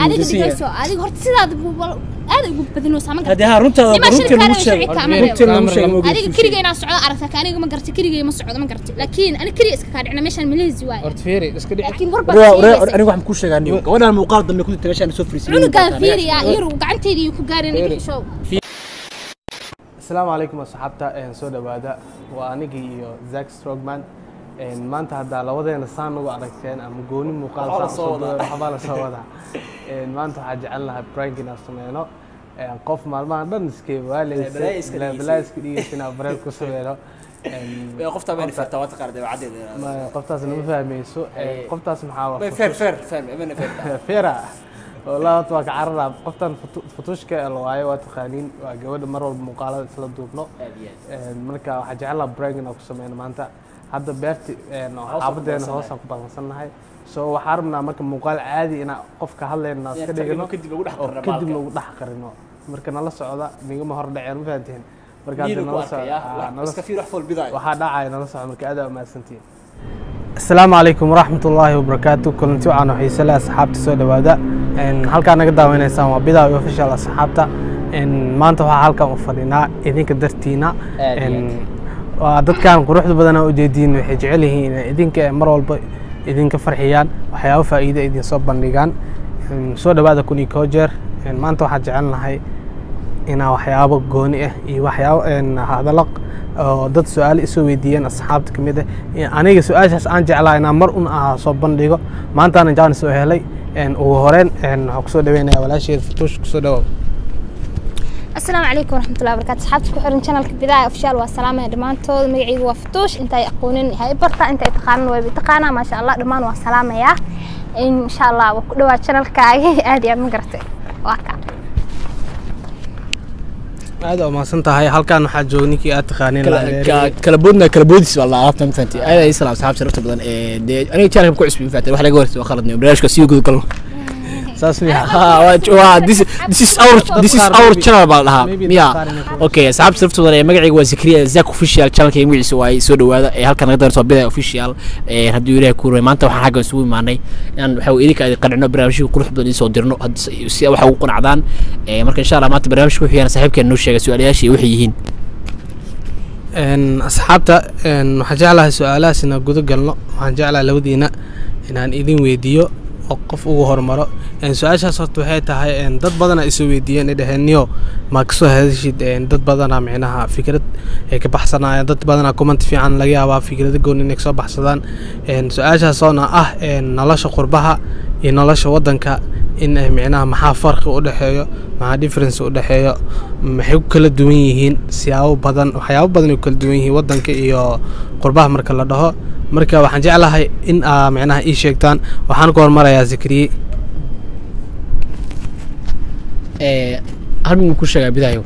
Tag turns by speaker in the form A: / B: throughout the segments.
A: adiga digayso adiga horta sidaad aad ugu badino saaman kartaa
B: hadii runta lagu sheego
A: adiga kiriga inaan socdo aragtaa aniga ma gartay kiriga ma socdo ma gartay laakiin aniga kiriga iska ka dhicna meeshan Malaysia waay
B: horta fiiri iska dhici
A: laakiin
B: aniga waxaan ku sheegaaniyo gabadhan muuqaal dambe ku tagashan soo fariisay
A: unuga fiiri ya yar gacanteedii ku gaarin show
C: السلام عليكم أصحابتا سو دوادا وأنيجي iyo Zack Strogman maanta hadda labadeena saan ugu aragteen ama gooni muuqaal soo xabala soo wada maanta waxa jecelnahay prank inaan sameeyno qof maalmahan dhan iskee waaleysay balaaska dhigisina bareer ku sameeyno
B: qofta ma farta wad qarday wacadeeda
C: ma qoftaas ma fahmayso qoftaas maxaa waa
B: fair
C: fera والله أتوقع كعرنا قفتن فتوش كالواي واتخانين وجود مرة المقالة سلا دوبنا مركا حاجة براين أو كسمين ما أنت هذا بيرتي عبدنا هوسا كبار مثلا هاي سو حارمنا مركا مقال عادي أنا قف كهلا الناس كده إنه كده لو ده حقرنا مركا نلا سعودة نيجي مهر دعير مفاتين مركا نلا
B: كفي روح فول بضاعة
C: وحدا عاي نلا سعودة مركا أداء ما سنتين السلام عليكم ورحمة الله وبركاته كلنتي وعنا حيسلا أصحابتي سودا وهذا إن هالك أنا قد وين إنسان وبدا ويفشل أصحابته إن ما أنتوا هالك مفردنا إذن كدرتينا إن وعدد كان قروح بدنا وجدين وحجعله إذن كمرول إذن كفرحيان وحياة فائدة إذن صوب بنيجان إن سودا وهذا كوني كوجر إن ما أنتوا حجعلنا هاي إن وحياة بجونية وحياة إن هذا لق dad su'aal isu weydiiyeen asxaabta kamid ah aniga su'aashaas aan jeclaa inaan mar un soo bandhigo maanta aan jaan soo helay ugu horeen waxa ku soo dhaweynaya walaasheed Futush ku soo dhawo
A: السلام عليكم ورحمة الله وبركاته صحابتك وحرن channel بداية official والسلامة دمانتود مقعيق وفتوش انتي اقونين هاي برطة انتي تقانن وبيتقانا ما شاء الله دمان والسلامة يا ان شاء الله وكدوا channel كاي ادي ام قرتي واكا
C: هذا ما سنتهاي halkan waxa joogniki aad taqaaneen
B: kala boodis wala aaftan fanti ay salaam saxaab sharafta badan ee aniga channel ku cusbin faatay wax laga wartay khaladnay barnaamijka sii guud galno this is our channel baa okay saxaab sharafta badan ee magacayga waa Zakriya Zack official channel kay magaciisa waa soo dhawaada ee halkan naga darso bidaya official ee hadii ilaahay ku ruuy maanta waxaan xagga isugu imaanay in waxa uu idinka qanacno barnaamijka qurux badan soo dirno si waxa uu qanacdaan marka insha Allah maanta barnaamijku wuxuu yahay saaxiibkeen noo sheegay su'aalayaashii waxay yihiin
C: asxaabta waxa jeclahay su'aalahaasina gudo galno waxaan jeclahay labadiina inaan idin weydiiyo qof ugu hormaro su'aashaas horta waxay tahay dad badan ay soo weydiiyeen dhaheeniyo ma ka soo hadashid dad badan macnaha fikrad ay ka baxsanayaan dad badan comment fiican laga yaabaa fikrada goon inay soo baxsadaan su'aashaas oo ah nolosha qurbaha iyo nolosha wadanka in macnaha maxaa farqi u dhaxeeyo maxaa difference u dhaxeeyo maxay ku kala duwan yihiin waxyaabo badan oo kala duwan yihiin wadanka iyo qurbaha marka la dhaho marka waxaan jeclahay in macnaha ii sheegtaan waxaan ku hormarayaa Zakriye
B: hal mid ku sheegay bidaayo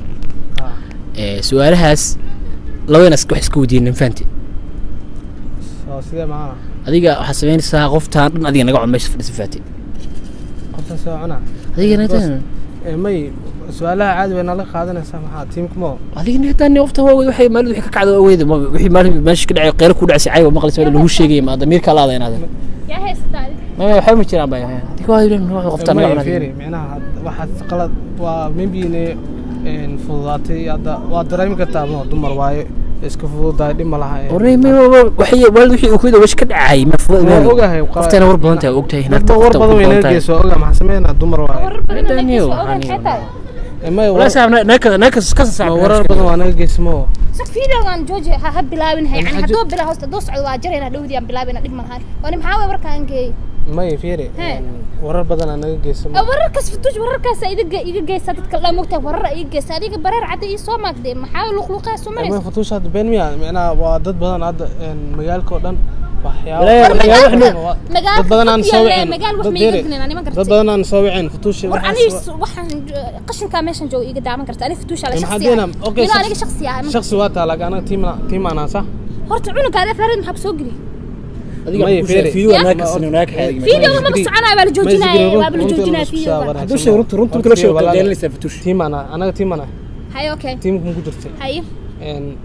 B: su'aalahaas labadana wax isku weydiinay faanti
C: soo sidee ma
B: adiga waxa sameynaysaa qoftaan dhan adiga naga cunmayso fadhiisa faanti
C: qofta soo cuna
B: adiga naga
C: may su'aalaha caadi weyn la qaadanaysaa maxaa tiimkuma
B: adiga naga tan qofta waxay maalin wixii ka kacdo aweyda wixii maalin meesha ka dhacay qeyr ku dhacay cayba maqlis wala lagu sheegay ma damiirka la adeynada
A: يا هستاد
B: ما waxay ma jiraan baa adiga waa ilaa nooc qofta naga cunay
C: macnaha waxa qalad waa maybe fududaatay hadda waa dareemi kartaa ma dumar waaye iska fududaay dhima laha
B: waxay wixii uu ku wash ka dhacay ma fududaay qoftana war badan tahay ogtahay
C: inaad war badan weyn geeso ogaa ma sameeyna dumar waaye ما
B: ولا سامنا نكس كسر
C: ورا بدن وانا جسمه
A: سك فيديو كان جوجي هب بلاوين هي يعني هدو بلا هوست دوس واجرينا دودي ام بلاوين دغ ملهان وانا maxaa warkaan geey
C: ما يفيري ورا بدن انا جسمه
A: ورا كاس فتوش ورا كاس iga geeysa dadka la moogtay ورا iga geeysa adiga bareer cad ii soo maagday maxaa luqluqay soo maraysa
C: ما فتوش هاد بين ميا macna waa dad badan hadda magaalka oo dhan
A: dad badan aan soo wicin magaal wax ma yaqaan ani ma gartay
C: dad badan aan soo wicin Futush
A: waxaan qashinka meeshan joog iga daaman kartaa ani Futush ala shakhsi ah
C: shakhsi waa taa laga ana tiim ana sax
A: horta cunugaada farid maxaa soo geli
B: adiga fiidiyo wanaag sinaag xeerig
A: fiidiyo ma soconaa baa la joojinaa
B: haduu sheeg runtu kala sheeg qeelinaysa Futush
C: tiim ana anaga tiim ana
A: hay okay
C: tiimku ku jirtay
A: hay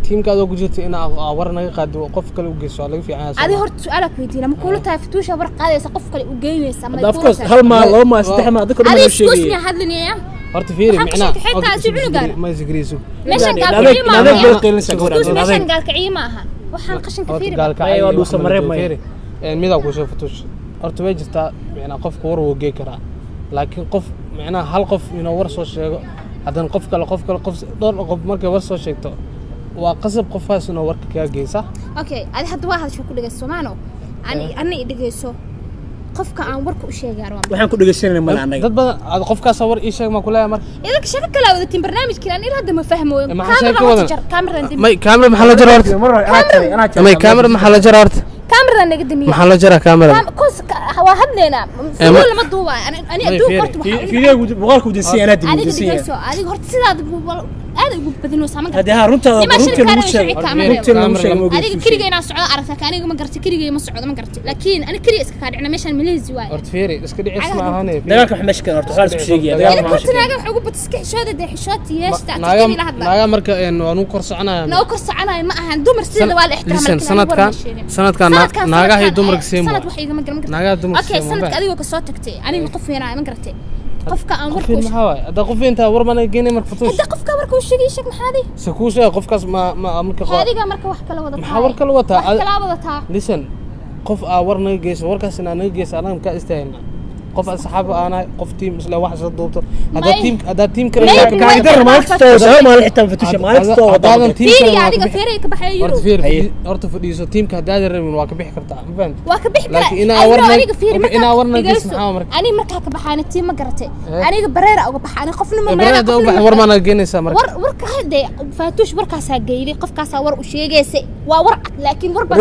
C: tiimkaada ugu jirta in war naga qaado qof kale u geyso laga fiican
A: adi horta su'aalaad weydiina ma kula tahay fatuusha war qaadaysa qof kale u geynaysa ma
B: of course hal ma loo ma saddex ma dadka
A: ma sheegay adi hadlinaya
C: horta fiiri macna
A: xitaa si cunugan
C: ma sigriiso
A: meeshan gaalkacii ma aha meeshan gaalkacii ma aha waxaan qashinka fiiri
B: gaalkacii waa dhuusa mareeb ma
C: midaa ku soo fatuush horta way jirtaa macna qofka war uu geey karaa laakiin qof macna hal qof inuu war soo sheego hadan qof kale qof dhowr qof markay war soo sheegto waa qasab qofaas inuu warka ka geysa
A: okay adi hadda waa hadasho ku dhageyso Soomaano ani dhageyso qofka aan warka u sheegayo
B: waxaan ku dhageysanay ma laanay
C: dad badan qofkaas war ii sheeg ma kula mar
A: idinka shaka kala wadatin barnaamijkan aan ilaa hadda ma fahmooyo
C: kaamera maxaa la jaraa horta may kaamera maxaa la jaraa horta
A: kaamera naga damiya
C: maxaa la jaraa kaamera
A: waa hadleena lama duubay ani adduun horta
B: fiidiyowga muuqaalku dinsiin ana dinsiin
A: adiga horta sidaad aad ugu badino saaman
B: hadii ha runta lagu sheego
A: adiga kiriga inaan socdo aragta aniga ma gartay kiriga ma socdo ma gartay laakiin ani kiriga iska kaadhicna meeshan Malaysia waay
C: horta fiiri iska dhicis ma ahaanay
B: dagaalka wax meesha kan horta xal isku sheegaya
A: dagaalka horta naaga wax ugu batiska xishooda xishooti yeeshta
C: naaga marka waanu kor soconaa
A: noo kor soconaa ma ahan dumar sida waa la ixtiraam
C: sanadkan naagaha iyo dumarka seemo
A: sanad wax iga ma garan
C: naagaha dumarka
A: okay sanadka adiga ka soo tagtay aniga qof weynaa ma gartay qofka aan warku
C: maxaa waay hada qof inta war ma geynay marka fatuush
A: hada qofka warku sheegay sheeg maxaadi
C: sakuusha qofkaas ma marka
A: adiga marka wax kala wada
C: maxaa war kala wata
A: kala wada
C: listen qof war naga geyso warkaas naga geyso anaga ka istaayna qof asxaab ana qof team isla wax soo duubto hada team kale
B: ka dar ma istoo ma la xitaa fatuusha ma istoo
C: hada team
A: kale adiga feeray ka baxay yuro
C: horta fadhiiso teamka hadaad rabin waa ka bixi kartaa ma fahanti
A: waa ka bixi karaa
C: ina war naga geyso maxaa marka
A: ani marka ka baxaan team ma garatay aniga bareera uga baxaan qofna ma
C: bareera uga baxay war ma naga geynaysa marka
A: warka hada fatuush warkaas geeyay qofkaas war u sheegaysay waa war laakiin war
B: baa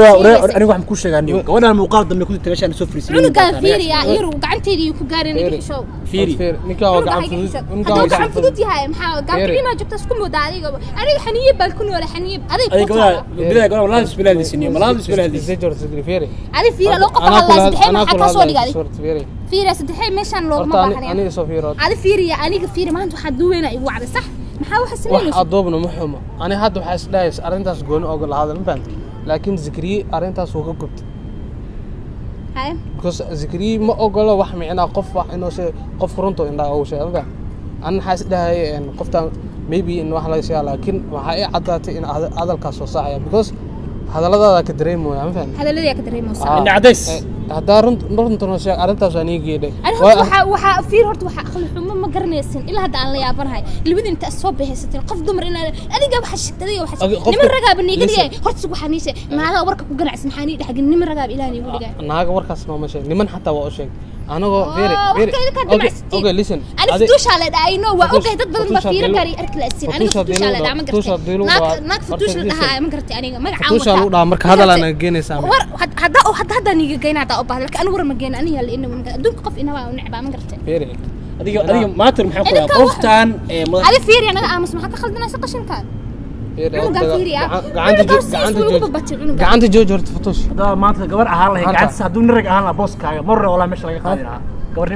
B: aniga waxaan ku sheegaaniyo gabadhan muuqaal dambe ku tagashan soo fariisay
A: cunugan fiiriya yuro gacantayda ku gaareen show
B: fiiri
C: ninka waa
A: gacan fudud yahay maxaa gacan jabta isku moodaa adiga xaniye bal ku nool xaniye adiga
B: bilaad gabadha bisbilaad sinniyo malaad bisbilaad
C: fiiri
A: adiga fiira loo qof Allah saddex ma ka soo dhigay fiira saddex meeshan loo ma baahnaa
C: aniga soo fiiro
A: adiga fiiriya aniga fiiri maanta waxa duweena igu wacday sax maxaa waxa sameeyay
C: wax adoobna ma xumo ani hadda waxa isdhaayay arintaas gooni oo lahaad ma fahanti laakiin zikriye arintaas uu ka gubtay because zikri ma ogolo wax micna qof wax inoo shay qof runto indha oo sheegay aan xaas dhahay qoftan maybe in wax laga sheego laakiin waxa ay cadaatay in hadalkaas soo saacaya because hadalada ka dareemo ma fahmi
A: hadalada ka dareemo sax
B: in cadays
C: hada runto noo sheeg arintaas aan iigeeday
A: waxa fiir horta waxa aqal xumo ma garanaysan ilaa hadda aan la yaabanahay libadin inta soo bixisatay qof dumar in adiga waxa shaqadii waxa niman ragaab niigadiga horta waxa niisay naaga warka ku ganacsan maxaa nii dhaxgin niman ragaab ilaa niigu dhigay
C: naaga warkaas ma sheeg niman xataa waa u sheeg anago okay listen
A: ani fatuusha la dhaayno waa ogay dad badan ma fiir kari arklaasin ani fatuusha la dhaama gartay naag fatuusha la dhahay ma gartay aniga magaca
C: fatuusha lagu dhaama marka hadal aan geenaysaa
A: hadda niga geynaa oo baad laakiin war ma geyn aniga la inna adduunka qof inaba u necbaa ma gartay
B: adiga maatir maxaa ku qoftaan
A: adiga fiir anaga aamus maxaa ka khaldanaysa qashinkan
C: gacanta jooj horta fatuush
B: hadaa maanta gabar ahaan lahayd gacantiisa hadduu nin rag ahaan lahaa booskaaga marre walaa meesha laga qaadi lahaa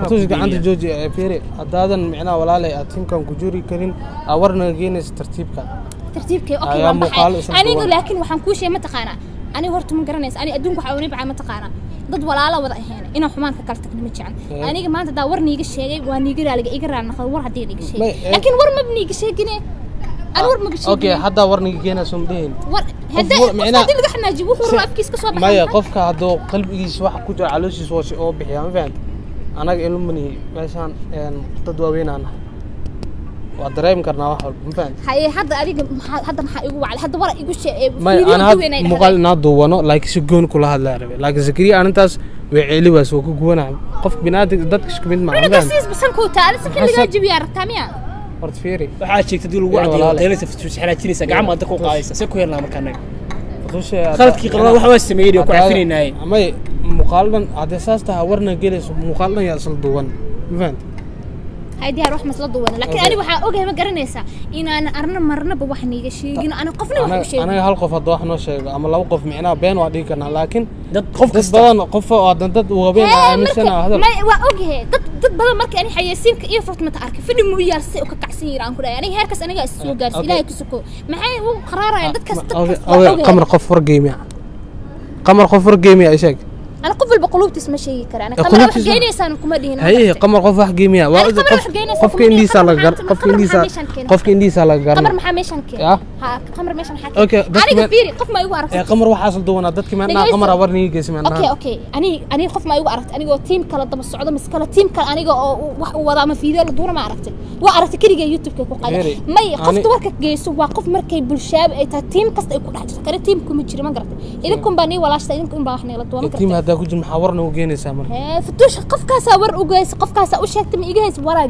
C: fatuush gacanta jooji fiiri haddaadan micnaha walaalay aad tiimkan ku juri karin aa war naga geynaysa
A: tartiibkay okay waa maxay anigu laakiin waxaan kuu sheegay ma taqaanaa aniga horta ma garanaysa ani adduunka waxa uu nibca ma taqaanaa dad walaalo wada ahayn inaan xumaan ka kala tagno ma jecel aniga maanta daa war niiga sheegay waa niiga raaliga iga raanaqad war haddii niiga sheegay laakiin war ma niiga sheegine أنور مقصود.
C: أوكي هذا ورني جينا سومدين.
A: هذا معناه. هذا اللي إحنا نجيبه هو رأفكيس كسوة.
C: ما يقف كهذا قلب يجيس واحد كتر على شيء سوى شيء أو بحيان فهمت. أنا إلمني مثلاً تدوين أنا. وأدريم كرنا واحد فهمت.
A: هاي هذا أريد هذا محيو على هذا ورا يقول شيء.
C: ما أنا هذا مقال نادوانه لايك شجون كل هذا العربي. لايك ذكري أنا تاس وعلي بس وكجونا قف بنادق ضدك شكمل معه.
A: أنا بس بس أنا كوتا أنا سكين اللي جايب يا رتامية.
C: فيري
B: waxaa sheegtay dil ugu cadiyay teelisa fatuush xalaajinaysa gacmo aad ku qaadaysa si ku yarna markaan khaladkii qalad waxa waa sameeyay oo ku cafinayay
C: ama muqaaldan adeesaasta warna gelayso muqaaldan yaa sal duwan fahant
A: هاي روح مسلا دونا لكن أنا waxaa ogahay ma garanaysaa inaan arna marnaba wax niiga sheegin ana qofna wax u sheegin
C: anaga hal qof hadda wax noo sheego ama laba qof micnaa been waa dhigi karnaa laakiin dad badan qof oo dad uu habeen aaminsan hadal
A: ma waa ogahay dad badan markii ani xayeysiinka iyo fartmata arkay fidhi mu yaal si u ka kacsan yaraan ku dhaay aniga heerkaas aniga soo gaarsi ilaahay ku suko maxay uu qaraarayaan dadkaas
C: qamar qof wargeemiya qamar qof wargeemiya ay sheeg
A: أنا قفل بقلوبتي اسمه شيء كره أنا قمر واحد جايني إنسان كوميدي
C: هي قمر قف واحد جيميا قف كإندي سالة قف كإندي سالة
A: قمر محاميشان كي ها قمر ميشان حكي
C: أوكي
A: أنا كبيري قف ما يوارث
C: قمر واحد دونا دت كمان أنا قمر أورني جسمي
A: أوكي أنا قف ما يوارث أنا جو تيم كلا ضم السعودة مسكلا تيم كلا أنا جو وضع ما في ذا دونا ما عرفته وعرفت كذي جاي يوتيوب كي قال ما قف تورك جاي سوا قف مركي بالشاب تيم كست يكون حاجة فكرة تيم كوميدي ما عرفت إذا كم بني ولا شيء إذا كم بحنا يلا دونا
C: تيم هذا كوج محاورنا وجينيسا مرة
A: فتوش قف كاسا ور وجيس قف كاسا وشكت من إيجاز ورا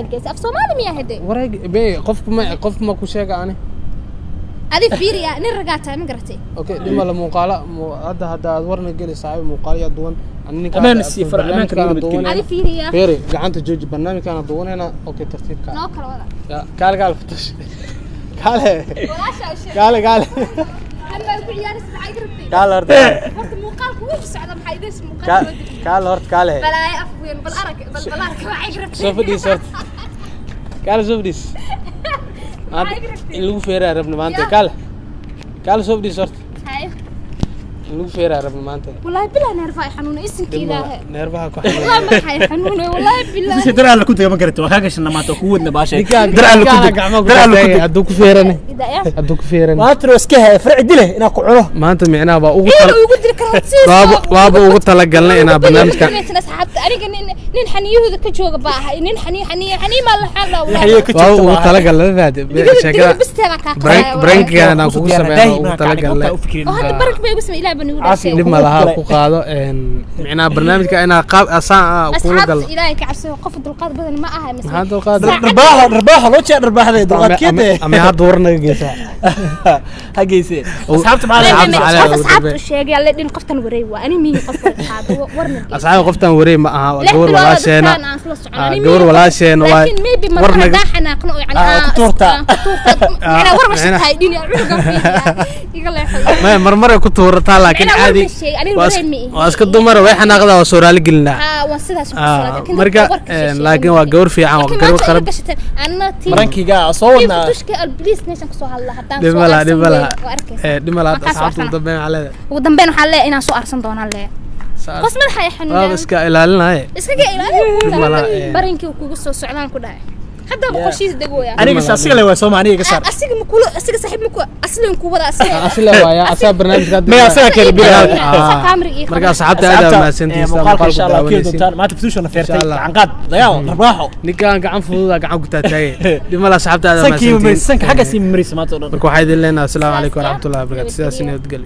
A: جيس أف سومالي مياه هدي
C: ورا بي قف ما كوشيك عني
A: هذه فيريا نرجعتها مقرتي
C: اوكي ديما المقالة هذا ورنا جيلي صاحب مقالة دون أني
B: أمان السفر أمان كريم
A: هذه فيريا
C: فيري قعدت جوج برنامج كان دون هنا اوكي ترتيب كان
A: نوكر ولا
C: قال فتوش قال
A: أنا البعيار اسمع يقربتي
C: قال هرت
A: مقالك وش سعد محايد اسمه
C: قال هرت قال
A: بلا أفوين بالأرك ما يقربتي
C: شوف دي صرت قال شوف دي اللي فيرا ربنا ما أنت قال شوف دي صرت
A: هاي
C: اللي فيرا ربنا ما أنت
A: والله بلا نرفع حنونة اسم كذا
C: نرفع
A: والله ما حي حنونة والله بالله
B: بس درع اللي كنت ما قريت وهاجش إنما ما تكون نباشة
C: درع اللي كنت أدوك فيرني أدوك فيرني
B: ما تروس كه فرع دله إنا قعله
C: ما أنت معنا بقى
A: بابا
C: وقت لقلنا إنا برنامج كان
A: أنا نين حنيه ذا كجوج بقى نين حني ما الحلا
C: بابا وقت لقلنا هذا شكله برنك أنا أقول سبعة وقت لقلنا
A: وهذا برنك بيقسم إلى بني
C: عسل لما لها قاعدة معنا برنامج كأنا قاب أصلا
A: أقول قال إلهي كعسل قفض القاضي بدل ما أهم
C: هذا القاضي
B: رباح لو تشي رباح هذا دلقات كده
C: أمي هاد ورنا جيسا
B: هجيسي أصحابت معنا
A: أصحابت الشيء قال لي قفتن وري وأنا مين قفت هذا ورنا
C: أصحاب قفتن وري ما جور ولا شينا جور ولا شينا
A: لكن ميبي مرة داحنا قنو يعني
B: كتورتا
A: أنا ورا مش هايدين يقول لي
C: ما مرة كنت ورطها لكن عادي واسكت دمر ويحنا قضا وصورة لقلنا مركا لكن وجور في عام وجور قرب
A: أنا تيم
B: مرنكي جا صورنا
A: تشكي البوليس نيشان كسو هلا حتى
C: دملا أصحاب ودبين على
A: ودبين حلا إنا سو أرسن دون هلا قسم الحياة حنون
C: بس كإلى لنا هاي
A: بس كإلى برينكي وكوسو سعلان كده حتى بخشيس دقويا
B: أنا قصة أسيق لي وسوم أنا قصة
A: أسيق مكولو أسيق صاحب مكو أصلا كوبا
C: أصل ويا أصل برنامج قد
B: ما أساكر بيا
C: مركز صاحبت هذا ما سنتي
B: مقالك إن شاء الله كيف دكتور ما تفتوش أنا فيرتي عن قد ضياو رباحو
C: نكان قاعد فوضى قاعد قتاتي دي ما صاحبت هذا ما
B: سنكي سنك حاجة سيم مريس ما تقول
C: مركو حيد لنا السلام عليكم ورحمة الله وبركاته سياسي نتقلي